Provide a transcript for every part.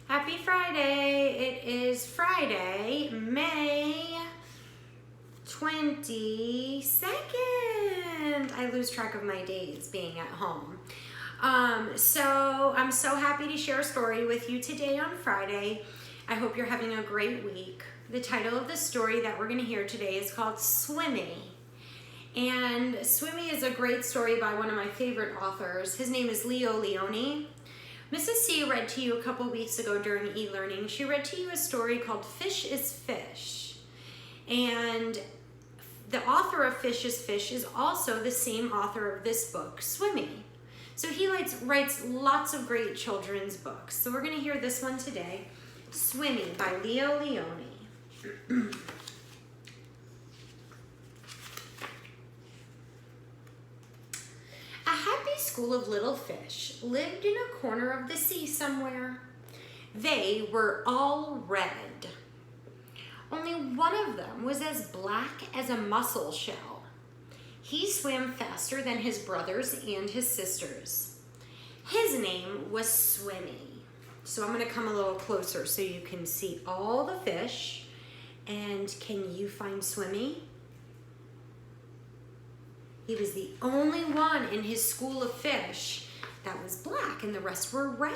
Happy Friday. It is Friday, May 22nd. I lose track of my days being at home. So I'm so happy to share a story with you today on Friday. I hope you're having a great week. The title of the story that we're going to hear today is called Swimmy. And Swimmy is a great story by one of my favorite authors. His name is Leo Leone. Mrs. C read to you a couple weeks ago during e-learning. She read to you a story called Fish is Fish. And the author of Fish is Fish is also the same author of this book, Swimmy. So he writes lots of great children's books. So we're going to hear this one today, Swimmy by Leo Leone. A happy school of little fish lived in a corner of the sea somewhere. They were all red. Only one of them was as black as a mussel shell. He swam faster than his brothers and his sisters. His name was Swimmy. So I'm going to come a little closer so you can see all the fish. And can you find Swimmy? He was the only one in his school of fish that was black and the rest were red.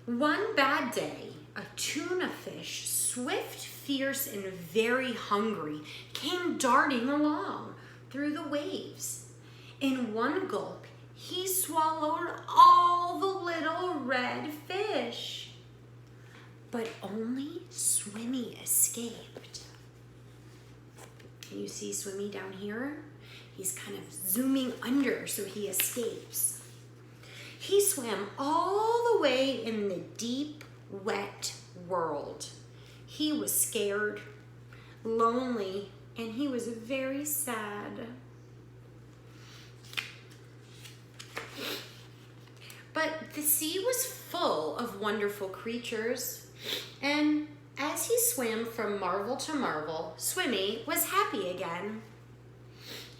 One bad day, a tuna fish, swift, fierce, and very hungry, came darting along through the waves. In one gulp, he swallowed all the little red fish. But only Swimmy escaped. Can you see Swimmy down here? He's kind of zooming under so he escapes. He swam all the way in the deep, wet world. He was scared, lonely, and he was very sad. But the sea was full of wonderful creatures, and as he swam from marvel to marvel, Swimmy was happy again.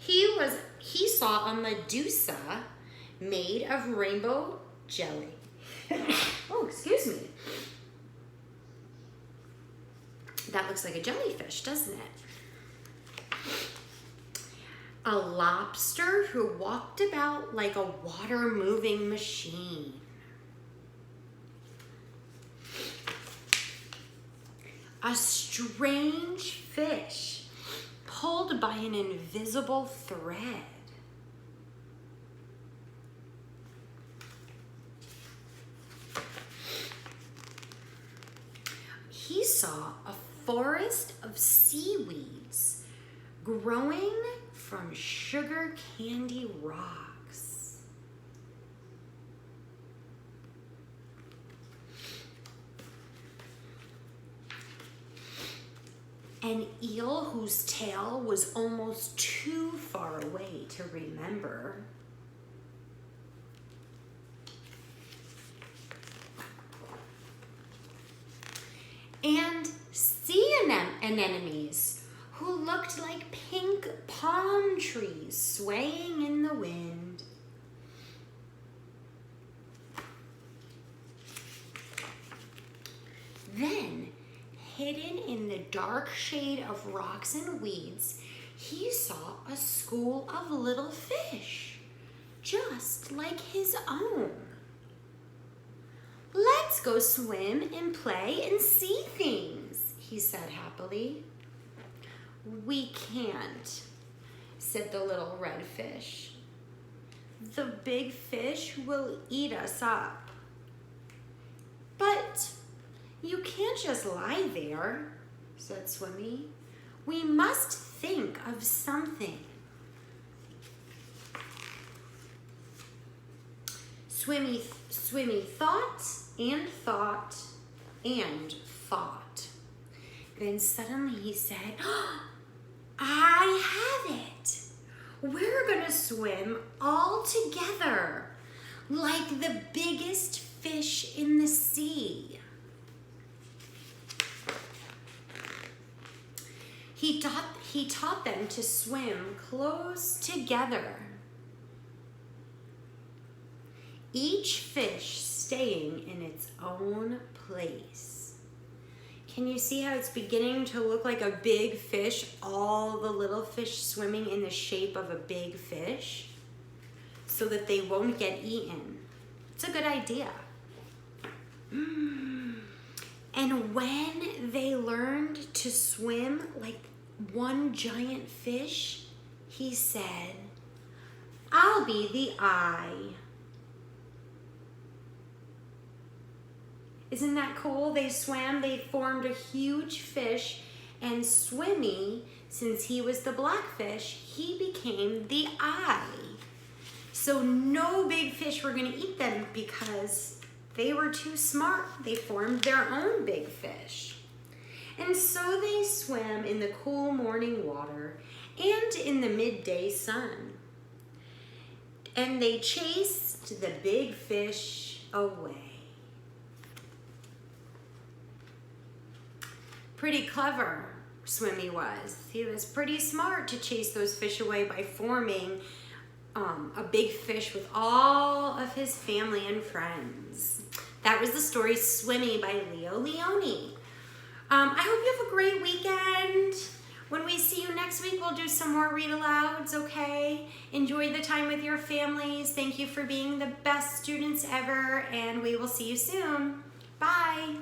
He saw a Medusa made of rainbow jelly. Oh, excuse me. That looks like a jellyfish, doesn't it? A lobster who walked about like a water-moving machine. A strange fish pulled by an invisible thread. He saw a forest of seaweeds growing from sugar candy rocks. An eel whose tail was almost too far away to remember. And sea anemones who looked like pink palm trees swaying in the wind. Then, hidden in the dark shade of rocks and weeds, he saw a school of little fish, just like his own. Let's go swim and play and see things, he said happily. We can't, said the little red fish. The big fish will eat us up. But you can't just lie there, said Swimmy. We must think of something. Swimmy thought and thought and thought. Then suddenly he said, oh, I have it. We're gonna swim all together like the biggest fish in the sea. He taught them to swim close together. Each fish staying in its own place. Can you see how it's beginning to look like a big fish? All the little fish swimming in the shape of a big fish so that they won't get eaten. It's a good idea. And when they learned to swim like one giant fish, he said, "I'll be the eye." Isn't that cool? They swam, they formed a huge fish, and Swimmy, since he was the black fish, he became the eye. So no big fish were gonna eat them because they were too smart. They formed their own big fish. And so they swam in the cool morning water and in the midday sun. And they chased the big fish away. Pretty clever, Swimmy was. He was pretty smart to chase those fish away by forming a big fish with all of his family and friends. That was the story Swimmy by Leo Leone. I hope you have a great weekend. When we see you next week, we'll do some more read-alouds, okay? Enjoy the time with your families. Thank you for being the best students ever, and we will see you soon. Bye.